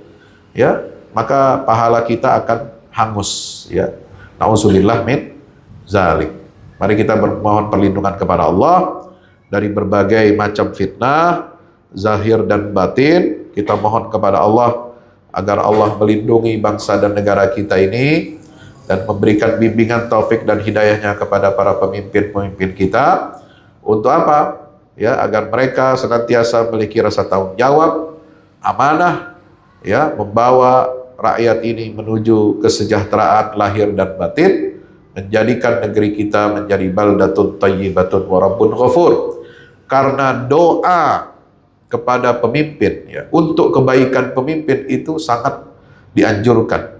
ya, maka pahala kita akan hangus, ya. Nauzubillah min zalik. Mari kita bermohon perlindungan kepada Allah dari berbagai macam fitnah zahir dan batin. Kita mohon kepada Allah agar Allah melindungi bangsa dan negara kita ini dan memberikan bimbingan taufik dan hidayahnya kepada para pemimpin-pemimpin kita. Untuk apa? Ya, agar mereka senantiasa memiliki rasa tanggung jawab, amanah, ya, membawa rakyat ini menuju kesejahteraan lahir dan batin, menjadikan negeri kita menjadi baldatun thayyibatun wa rabbun ghafur. Karena doa kepada pemimpin, ya, untuk kebaikan pemimpin itu sangat dianjurkan.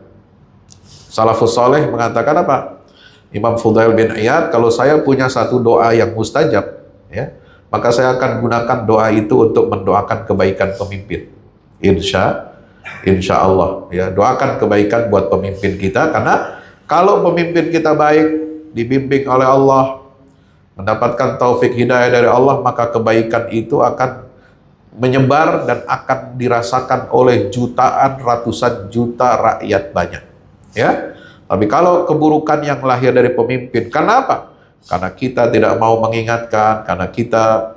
Salafus saleh mengatakan apa? Imam Fudail bin Iyad, kalau saya punya satu doa yang mustajab, ya, maka saya akan gunakan doa itu untuk mendoakan kebaikan pemimpin. Insya Allah, ya, doakan kebaikan buat pemimpin kita, karena kalau pemimpin kita baik, dibimbing oleh Allah, mendapatkan taufik hidayah dari Allah, maka kebaikan itu akan menyebar dan akan dirasakan oleh jutaan, ratusan juta rakyat banyak, ya. Tapi kalau keburukan yang lahir dari pemimpin, kenapa? Karena kita tidak mau mengingatkan, karena kita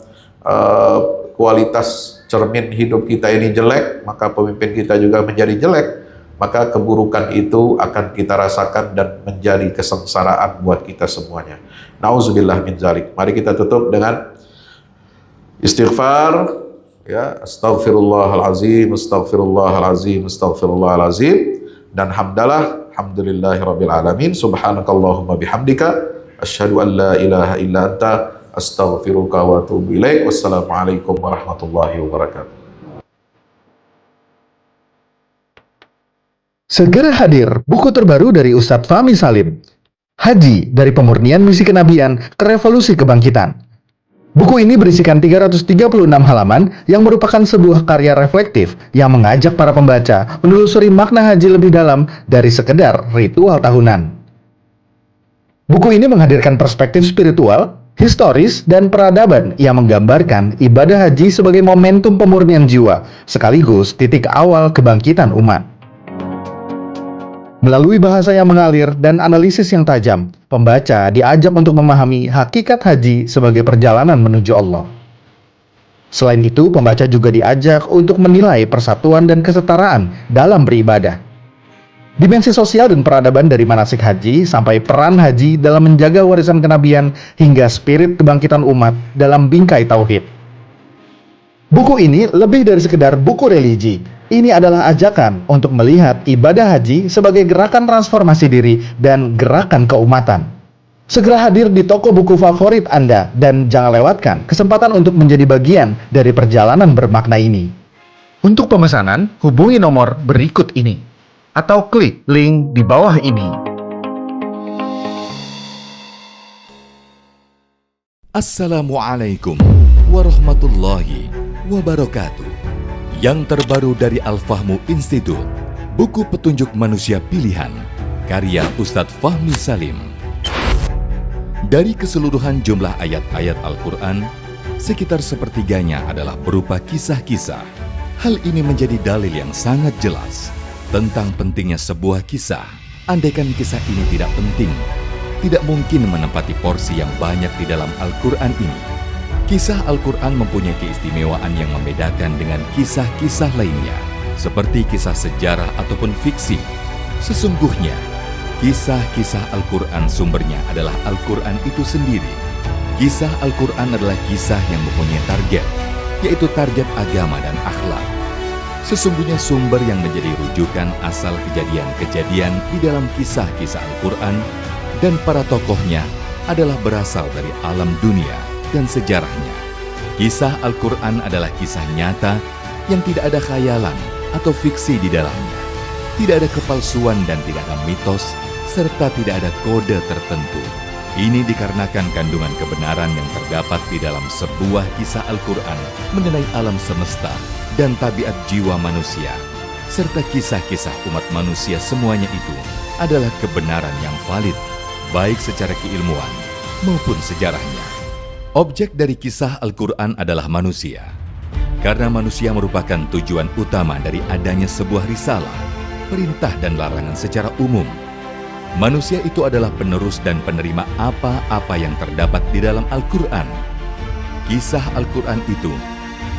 kualitas cermin hidup kita ini jelek, maka pemimpin kita juga menjadi jelek, maka keburukan itu akan kita rasakan dan menjadi kesengsaraan buat kita semuanya. Nauzubillah min zalik. Mari kita tutup dengan istighfar, ya, astaghfirullahalazim, astaghfirullahalazim, astaghfirullahalazim, dan hamdalah, alhamdulillahirabbil alamin, subhanakallahumma bihamdika asyhadu an la ilaha illa anta astaghfiruka wa atubu ilaik. Wassalamualaikum warahmatullahi wabarakatuh. Segera hadir buku terbaru dari Ustadz Fahmi Salim, Haji dari Pemurnian Misi Kenabian ke Revolusi Kebangkitan. Buku ini berisikan 336 halaman yang merupakan sebuah karya reflektif yang mengajak para pembaca menelusuri makna haji lebih dalam dari sekedar ritual tahunan. Buku ini menghadirkan perspektif spiritual, historis, dan peradaban yang menggambarkan ibadah haji sebagai momentum pemurnian jiwa, sekaligus titik awal kebangkitan umat. Melalui bahasa yang mengalir dan analisis yang tajam, pembaca diajak untuk memahami hakikat haji sebagai perjalanan menuju Allah. Selain itu, pembaca juga diajak untuk menilai persatuan dan kesetaraan dalam beribadah. Dimensi sosial dan peradaban dari manasik haji sampai peran haji dalam menjaga warisan kenabian hingga spirit kebangkitan umat dalam bingkai tauhid. Buku ini lebih dari sekedar buku religi. Ini adalah ajakan untuk melihat ibadah haji sebagai gerakan transformasi diri dan gerakan keumatan. Segera hadir di toko buku favorit Anda dan jangan lewatkan kesempatan untuk menjadi bagian dari perjalanan bermakna ini. Untuk pemesanan, hubungi nomor berikut ini atau klik link di bawah ini. Assalamualaikum warahmatullahi wabarakatuh. Yang terbaru dari Al-Fahmu Institute, buku petunjuk manusia pilihan, karya Ustadz Fahmi Salim. Dari keseluruhan jumlah ayat-ayat Al-Quran, sekitar sepertiganya adalah berupa kisah-kisah. Hal ini menjadi dalil yang sangat jelas tentang pentingnya sebuah kisah. Andaikan kisah ini tidak penting, tidak mungkin menempati porsi yang banyak di dalam Al-Quran ini. Kisah Al-Quran mempunyai keistimewaan yang membedakan dengan kisah-kisah lainnya, seperti kisah sejarah ataupun fiksi. Sesungguhnya, kisah-kisah Al-Quran sumbernya adalah Al-Quran itu sendiri. Kisah Al-Quran adalah kisah yang mempunyai target, yaitu target agama dan akhlak. Sesungguhnya sumber yang menjadi rujukan asal kejadian-kejadian di dalam kisah-kisah Al-Quran dan para tokohnya adalah berasal dari alam dunia dan sejarahnya. Kisah Al-Quran adalah kisah nyata yang tidak ada khayalan atau fiksi di dalamnya. Tidak ada kepalsuan dan tidak ada mitos, serta tidak ada kode tertentu. Ini dikarenakan kandungan kebenaran yang terdapat di dalam sebuah kisah Al-Quran mengenai alam semesta dan tabiat jiwa manusia, serta kisah-kisah umat manusia semuanya itu adalah kebenaran yang valid, baik secara keilmuan maupun sejarahnya. Objek dari kisah Al-Quran adalah manusia, karena manusia merupakan tujuan utama dari adanya sebuah risalah, perintah dan larangan secara umum. Manusia itu adalah penerus dan penerima apa-apa yang terdapat di dalam Al-Quran. Kisah Al-Quran itu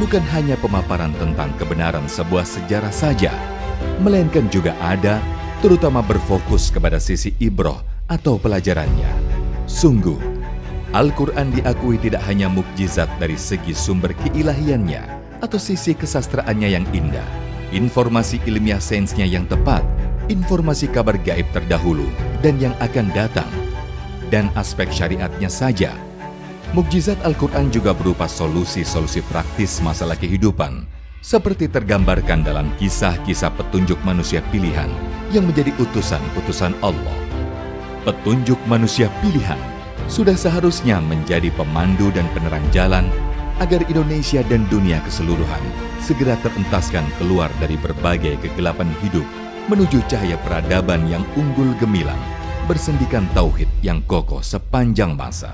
bukan hanya pemaparan tentang kebenaran sebuah sejarah saja, melainkan juga ada, terutama berfokus kepada sisi ibroh atau pelajarannya. Sungguh, Al-Quran diakui tidak hanya mukjizat dari segi sumber keilahiannya atau sisi kesastraannya yang indah, informasi ilmiah sainsnya yang tepat, informasi kabar gaib terdahulu dan yang akan datang, dan aspek syariatnya saja. Mukjizat Al-Quran juga berupa solusi-solusi praktis masalah kehidupan, seperti tergambarkan dalam kisah-kisah petunjuk manusia pilihan yang menjadi utusan-utusan Allah. Petunjuk manusia pilihan sudah seharusnya menjadi pemandu dan penerang jalan agar Indonesia dan dunia keseluruhan segera terentaskan keluar dari berbagai kegelapan hidup menuju cahaya peradaban yang unggul gemilang, bersendikan tauhid yang kokoh sepanjang masa.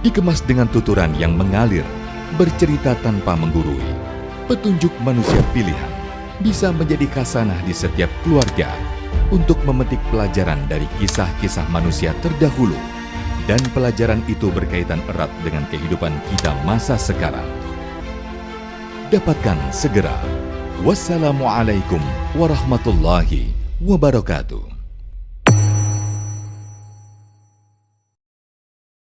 Dikemas dengan tuturan yang mengalir, bercerita tanpa menggurui, petunjuk manusia pilihan bisa menjadi khasanah di setiap keluarga untuk memetik pelajaran dari kisah-kisah manusia terdahulu, dan pelajaran itu berkaitan erat dengan kehidupan kita masa sekarang. Dapatkan segera. Wassalamualaikum warahmatullahi wabarakatuh.